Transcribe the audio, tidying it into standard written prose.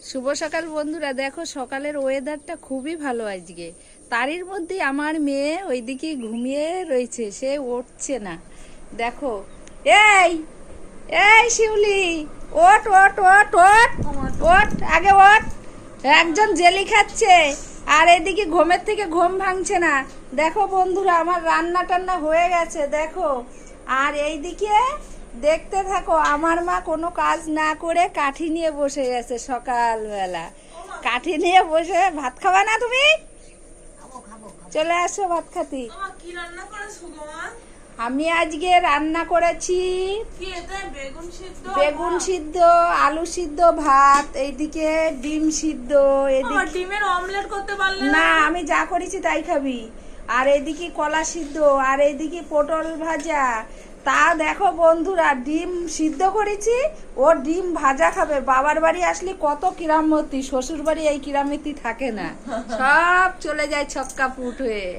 শুভ সকাল বন্ধুরা, দেখো সকালের ওয়েদারটা খুবই ভালো আজকে। তারই মধ্যে আমার মেয়ে ওইদিকে ঘুমিয়ে রয়েছে, সে উঠছে না। দেখো, এই এই শিউলি, ওঠ ওঠ ওঠ ওঠ ওঠ, আগে ওঠ। একজন জেলি খাচ্ছে আর এদিকে ঘুমের থেকে ঘুম ভাঙছে না। দেখো বন্ধুরা, আমার রান্না টান্না হয়ে গেছে দেখো। আর এইদিকে দেখতে থাকো, আমার মা কোনো কাজ না করে কাঠি নিয়ে বসে গেছে সকালবেলা। কাঠি নিয়ে বসে ভাত খাবা না তুমি? চলে আসো ভাত খাতি। আমি আজকে রান্না করেছি বেগুন সিদ্ধ, আলু সিদ্ধ, ভাত, এইদিকে ডিম সিদ্ধ। এদিকে ডিমের অমলেট করতে পারলে না, আমি যা করেছি তাই খাবি। আর এদিকে কলা সিদ্ধ, আর এইদিকে পটল ভাজা। তা দেখো বন্ধুরা, ডিম সিদ্ধ করেছি, ও ডিম ভাজা খাবে। বাবার বাড়ি আসলে কত কিরামতি, শ্বশুর বাড়ি এই কিরামতি থাকে না, সব চলে যায় ছক্কা পুট হয়ে।